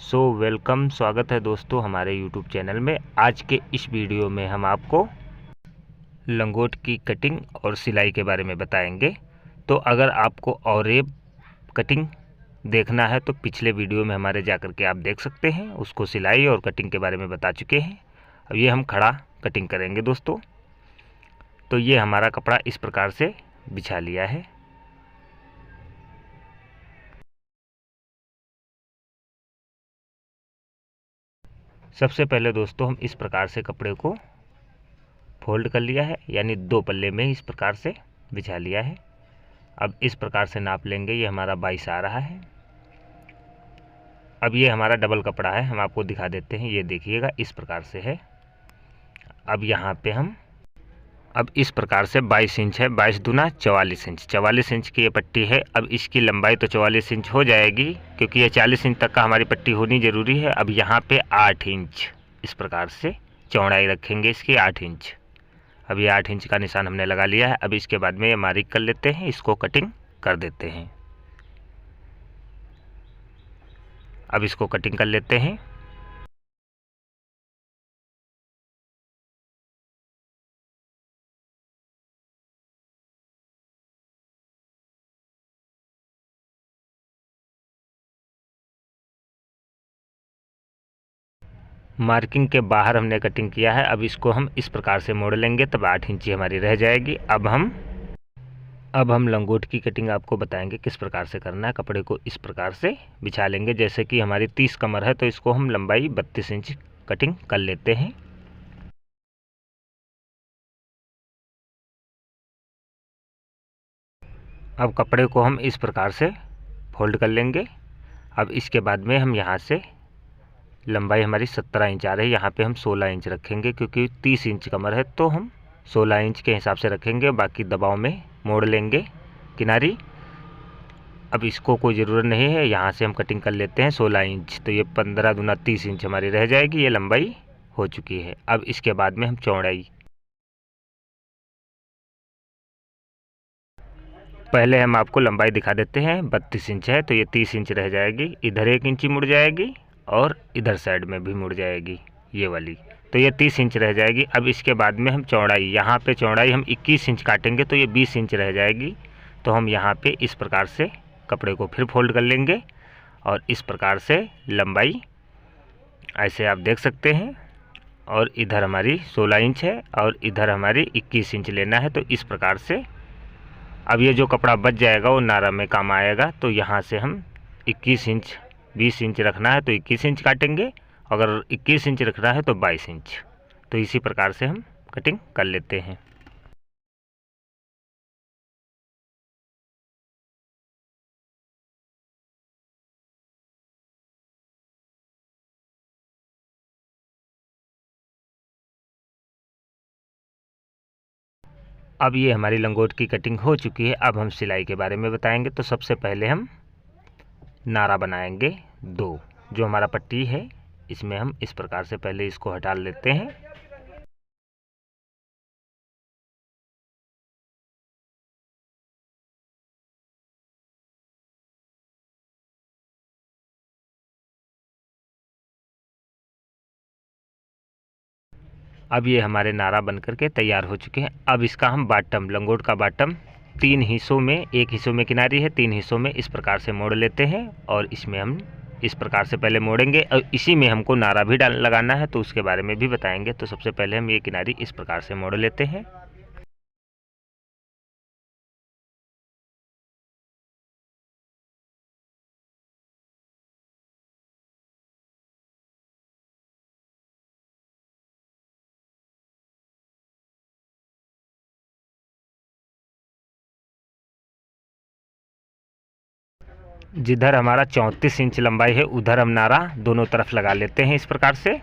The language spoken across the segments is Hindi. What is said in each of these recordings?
वेलकम, स्वागत है दोस्तों हमारे यूट्यूब चैनल में। आज के इस वीडियो में हम आपको लंगोट की कटिंग और सिलाई के बारे में बताएंगे। तो अगर आपको और ये कटिंग देखना है तो पिछले वीडियो में हमारे जाकर के आप देख सकते हैं, उसको सिलाई और कटिंग के बारे में बता चुके हैं। अब ये हम खड़ा कटिंग करेंगे दोस्तों। तो ये हमारा कपड़ा इस प्रकार से बिछा लिया है। सबसे पहले दोस्तों हम इस प्रकार से कपड़े को फोल्ड कर लिया है, यानी दो पल्ले में इस प्रकार से बिछा लिया है। अब इस प्रकार से नाप लेंगे। ये हमारा 22 आ रहा है। अब ये हमारा डबल कपड़ा है, हम आपको दिखा देते हैं। ये देखिएगा इस प्रकार से है। अब यहाँ पे हम अब इस प्रकार से 22 इंच है, 22 दूना 44 इंच, 44 इंच की ये पट्टी है। अब इसकी लंबाई तो 44 इंच हो जाएगी, क्योंकि ये 40 इंच तक का हमारी पट्टी होनी ज़रूरी है। अब यहाँ पे 8 इंच इस प्रकार से चौड़ाई रखेंगे इसकी, 8 इंच। अब ये 8 इंच का निशान हमने लगा लिया है। अब इसके बाद में ये बारीक कर लेते हैं, इसको कटिंग कर देते हैं। अब इसको कटिंग कर लेते हैं। मार्किंग के बाहर हमने कटिंग किया है। अब इसको हम इस प्रकार से मोड़ लेंगे, तब 8 इंची हमारी रह जाएगी। अब हम लंगोट की कटिंग आपको बताएंगे किस प्रकार से करना है। कपड़े को इस प्रकार से बिछा लेंगे, जैसे कि हमारी 30 कमर है तो इसको हम लंबाई 32 इंच कटिंग कर लेते हैं। अब कपड़े को हम इस प्रकार से फोल्ड कर लेंगे। अब इसके बाद में हम यहाँ से लंबाई हमारी 17 इंच आ रही है, यहाँ पे हम 16 इंच रखेंगे, क्योंकि 30 इंच कमर है तो हम 16 इंच के हिसाब से रखेंगे। बाकी दबाव में मोड़ लेंगे किनारी। अब इसको कोई ज़रूरत नहीं है, यहाँ से हम कटिंग कर लेते हैं 16 इंच। तो ये 15 दूना 30 इंच हमारी रह जाएगी। ये लंबाई हो चुकी है। अब इसके बाद में हम चौड़ाई, पहले हम आपको लंबाई दिखा देते हैं। 32 इंच है तो ये 30 इंच रह जाएगी। इधर 1 इंची मुड़ जाएगी और इधर साइड में भी मुड़ जाएगी ये वाली, तो ये 30 इंच रह जाएगी। अब इसके बाद में हम चौड़ाई, यहाँ पे चौड़ाई हम 21 इंच काटेंगे तो ये 20 इंच रह जाएगी। तो हम यहाँ पे इस प्रकार से कपड़े को फिर फोल्ड कर लेंगे और इस प्रकार से लंबाई ऐसे आप देख सकते हैं। और इधर हमारी 16 इंच है और इधर हमारी 21 इंच लेना है। तो इस प्रकार से अब ये जो कपड़ा बच जाएगा वो नारा में काम आएगा। तो यहाँ से हम 21 इंच, 20 इंच रखना है तो 21 इंच काटेंगे, अगर 21 इंच रखना है तो 22 इंच। तो इसी प्रकार से हम कटिंग कर लेते हैं। अब ये हमारी लंगोट की कटिंग हो चुकी है। अब हम सिलाई के बारे में बताएंगे। तो सबसे पहले हम नारा बनाएंगे 2। जो हमारा पट्टी है इसमें हम इस प्रकार से पहले इसको हटा लेते हैं। अब ये हमारे नारा बन करके तैयार हो चुके हैं। अब इसका हम बाटम, लंगोट का बाटम 3 हिस्सों में, एक हिस्सों में किनारी है, 3 हिस्सों में इस प्रकार से मोड़ लेते हैं। और इसमें हम इस प्रकार से पहले मोड़ेंगे और इसी में हमको नारा भी लगाना है, तो उसके बारे में भी बताएंगे। तो सबसे पहले हम ये किनारी इस प्रकार से मोड़ लेते हैं। जिधर हमारा 34 इंच लंबाई है उधर हम नारा दोनों तरफ लगा लेते हैं इस प्रकार से।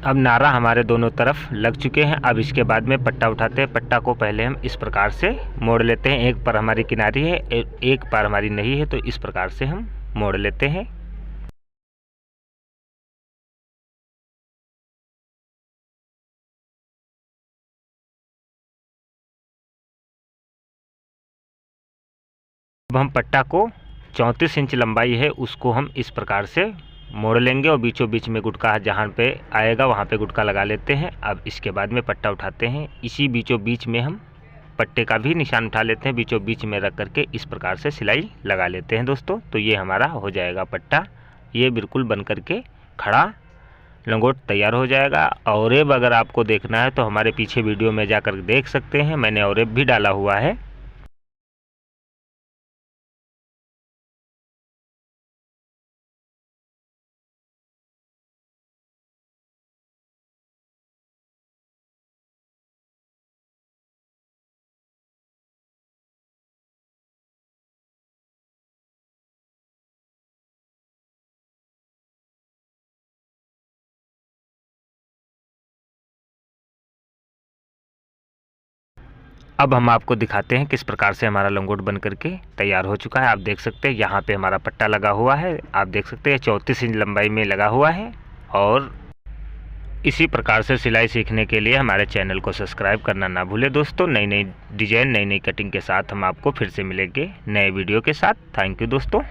अब नारा हमारे दोनों तरफ लग चुके हैं। अब इसके बाद में पट्टा उठाते हैं। पट्टा को पहले हम इस प्रकार से मोड़ लेते हैं। एक पर हमारी किनारी है, एक पर हमारी नहीं है, तो इस प्रकार से हम मोड़ लेते हैं। अब हम पट्टा को 34 इंच लंबाई है उसको हम इस प्रकार से मोड़ लेंगे और बीचों बीच में गुटका जहाँ पे आएगा वहाँ पे गुटका लगा लेते हैं। अब इसके बाद में पट्टा उठाते हैं। इसी बीचों बीच में हम पट्टे का भी निशान उठा लेते हैं, बीचों बीच में रख करके इस प्रकार से सिलाई लगा लेते हैं दोस्तों। तो ये हमारा हो जाएगा पट्टा। ये बिल्कुल बन करके खड़ा लंगोट तैयार हो जाएगा। औरेब अगर आपको देखना है तो हमारे पीछे वीडियो में जाकर देख सकते हैं, मैंने औरेब भी डाला हुआ है। अब हम आपको दिखाते हैं किस प्रकार से हमारा लंगोट बन करके तैयार हो चुका है। आप देख सकते हैं यहाँ पे हमारा पट्टा लगा हुआ है। आप देख सकते हैं 34 इंच लंबाई में लगा हुआ है। और इसी प्रकार से सिलाई सीखने के लिए हमारे चैनल को सब्सक्राइब करना ना भूलें दोस्तों। नई नई डिजाइन, नई नई कटिंग के साथ हम आपको फिर से मिलेंगे नए वीडियो के साथ। थैंक यू दोस्तों।